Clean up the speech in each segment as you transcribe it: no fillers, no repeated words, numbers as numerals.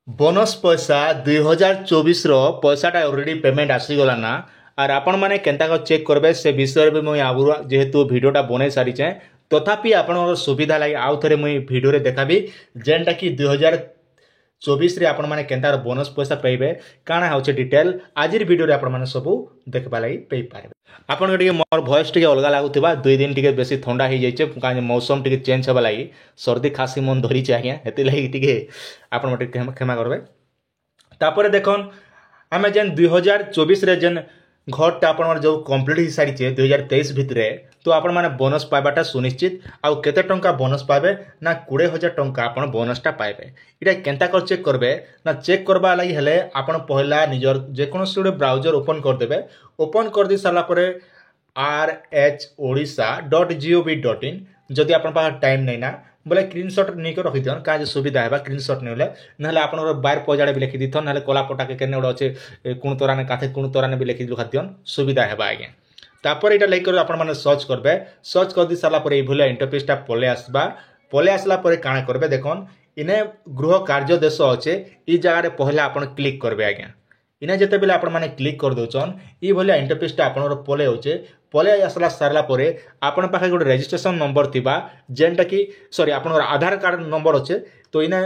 Bonus पैसा 2024 पैसाटा already payment आसीगला ना are आपण मैंने केन्ता चेक करबे से विषय भी मुझे आगुआ जेहेतु भिडटा बनई सारीचे तथापि आपण सुविधा लगी आउ थे मुझे भिडियो देखाबी जेनटा कि 2024 रे आपण मैंने केन्ता बोनस पैसा पाइबे काଣା होचे डिटेल आज भिडियो आपण मैंने सब देखबा लगी पाई पारे आपन के मोर वॉइस टिके अलग लागुवा 2 दिन टिके बेसी ठंडा हो जाइए कहीं मौसम टिके चेंज होगा लगी सर्दी खासी मन धरी आज्ञा हेती लगी टिके आपण मटे क्षमा करबे तापर देखन आमे जेन 2024 रे जेन घरटा आपण जो कंप्लीट हो सारी 2023 भितर तो आपण माने बोनस पाइबाटा सुनिश्चित आउ केते टंका बोनस पाइबे ना 20,000 टंका आपण बोनसटा पाइबे इटा केनता कर चेक करबे ना चेक करबा लागि हेले आपण पहला निजर जे कोनोसी गोटे ब्राउजर ओपन कर देबे ओपन कर दी सारा परे rhodisa.gov.in जदि आपण पास टाइम नहीं ना बोले स्क्रीनशॉट नहीं रखी दियन का सुविधा है स्क्रीनशॉट नहीं ना आप बार पजाड़े भी लिखी दीथन ना कला पटा के गोटे अच्छे कुण तोराने काथे कुण तोराने भी लिखी लिखा दियन सुविधा है आज्ञा तापर यहाँ लेकर आप सर्च करेंगे सर्च कर दी सारा ये भूलिया इंटरफेसटा पलि आसला काଣା करेंगे देखन इने गृह कार्य देश अच्छे ये जगह पहला आप क्लिक करेंगे आज्ञा इने जिते बेले आपण माने क्लिक कर दउछन ई भलिया इंटरफेसटा आपनर पले होचे पले आसला सारला परे आपण पाखे गोटे रजिस्ट्रेशन नंबर थिबा जेनटा कि सॉरी आपनर आधार कार्ड नंबर अच्छे तो इने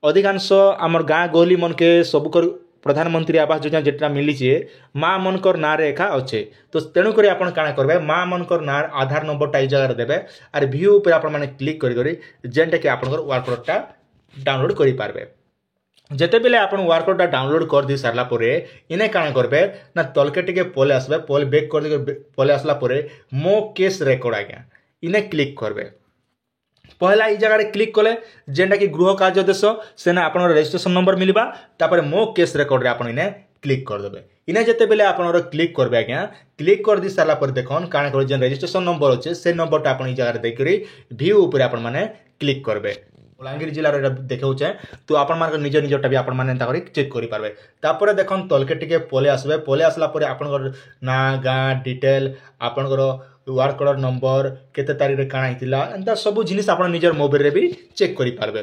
अधिकांश आमर गाँ गहली मन के सब कर प्रधानमंत्री आवास योजना जेटा मिली माँ मनकर ना रे एका अच्छे तो तेणुक आपण काଣା करबे माँ मनकर ना आधार नंबरटा ई जगह देबे आर व्यू ऊपर आपण माने क्लिक करी जेनटा कि आपनकर वर्कअपटा डाउनलोड करि पारबे जेते बेले आपण वर्कआउटा डाउनलोड कर दी सारला परे इने काଣା करबे ना तलके टिके पले आसबे पले बैक कर दे पले आसला परे मो केस रेकर्ड आज्ञा इने क्लिक करबे पहला ई जगह क्लिक कले जेनटा कि गृह कार्य देश सेना आपण रजिस्ट्रेशन नंबर मिलबा तापर मो केस रेकर्ड रे आपण इने क्लिक कर देबे इने जेते बेले आपण क्लिक करबे आज्ञा क्लिक कर दी सारला पर देखन काଣା कर जेन रजिस्ट्रेशन नंबर अच्छे से नंबरटा आपण ई जगह देकरी व्यू ऊपर आपण माने क्लिक करबे बलांगीर जिलार देखे तो आपण मान निज निजटा भी आपण माने चेक करि पारबे तापर देखन तलके टिके पले आसबे पले आसला परे आपण ना गाँ डिटेल आपण वर्क ऑर्डर नंबर केते तारीख रे काଣା हितिला एंता सब जिनिस आपण निजर मोबाइल रे भी चेक करि पारबे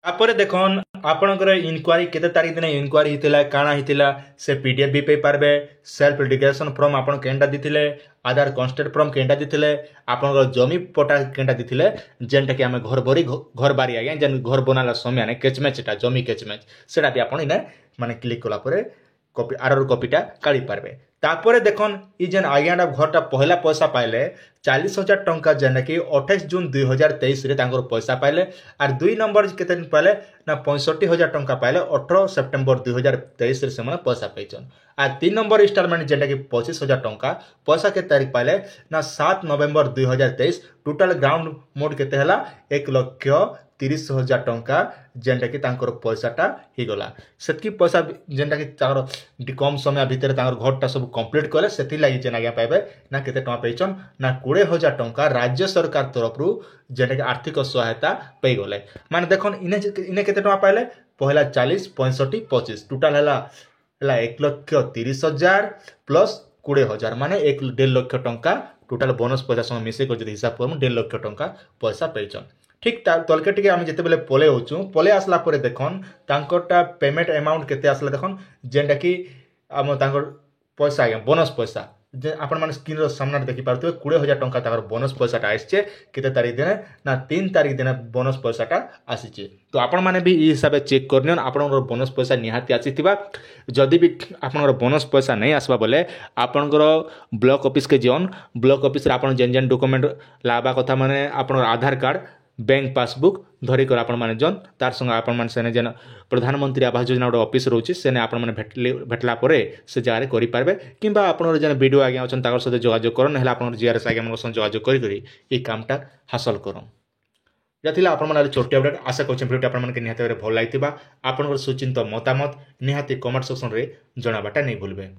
तापर देखन आपणकर इनक्वारी केते तारीख दिन इनक्वारी हितिला काଣା हितिला से पीडीएफ भी पे पारबे सेल्फ डिक्लेरेशन फॉर्म आपण केंडा दिथिले आधार कन्स्टेंट फॉर्म केंडा दिथिले आपणकर जमी पटा केंडा दिथिले जेनटा कि आमे घर बारी आज्ञा जेन घर बनाला समय ने कैच मैचटा जमी कैच मैच सेटा भी आपण इने माने क्लिक कला परे कॉपी आर कॉपीटा काढी पारबे तापर देखन ई जेन आज्ञाटा घरटा पहला पैसा पाइले 40,000 टंका जेना कि 28 जून 2023 रे तांगर पैसा पाइले आर 2 नंबर केते दिन पाइले ना 65,000 टंका पाइले 18 सेप्टेम्बर 2023 रे से पैसा पाइछन आर 3 नंबर इंस्टॉलमेंट जेना कि 25,000 टंका पैसा के तारीख पाइले ना 7 नवेम्बर 2023 टोटल ग्राउंड मोड केते हला 1,30,000 टंका जेनटा कि तांकर पैसाटा ही गला सेतकी पैसा जेनटा कि तांकर कम समय भितर तांकर घरटा सब कंप्लीट कले सेति लागि जेन आज्ञा पाइबे ना केते टंका पाइछन ना 20,000 टंका राज्य सरकार तरफ रु जेनटा कि आर्थिक सहायता पाई गले माने देखन इने केते टंका पाइले पहला 40 65 25 टोटल हला 1,30,000 प्लस 20,000 माने 1.5 लाख टंका टोटल बोनस पैसा संग मिसे को जदि हिसाब करम 1.5 लाख टंका पैसा पाइछन ठीक तलके टिके आम जिते बेले पले होचु पले आसला परे देखन तांकरटा पेमेंट अमाउंट केते आसला देखन जेनटा कि आम तांकर पैसा आज्ञा बोनस पैसा जे आपण माने स्क्रीन रो सामने देखि पारथि 20,000 टंका ताकर बोनस पैसाटा आइछे केते तारीख दिन ना 3 तारीख दिन बोनस पैसाटा आसीछे तो आपण माने भी ई हिसाब चेक करनियन आपनकर बोनस पैसा निहाती आसीथिबा जदि भी आपनकर बोनस पैसा नहीं आसबा बोले आपनकर ब्लॉक ऑफिस के जन ब्लॉक ऑफिस रे आपण जेन जेन डॉक्यूमेंट लाबा कथा माने आपनकर आधार कार्ड बैंक पासबुक धरिकर आपण माने जन तार संग आपण माने सेने जेन प्रधानमंत्री आवास योजना गोटे ऑफिस रोचे सेने आपण माने भेटला परे से जगह करि पारबे किंबा आपण जेन वीडियो आज्ञा अछन ताकर साथे जोगाजोग करन हेला आपण जीआरएस आज्ञा मन संग जोगाजोग करी ए कामटा हासिल करन जाथिला आपण माने छोटी अपडेट आशा करछन वीडियो आपण माने निहाते भल लागितिबा आपण सुचिंत मतामत निहाती कमेंट सेक्शन रे जणाबाटा नै भूलबे।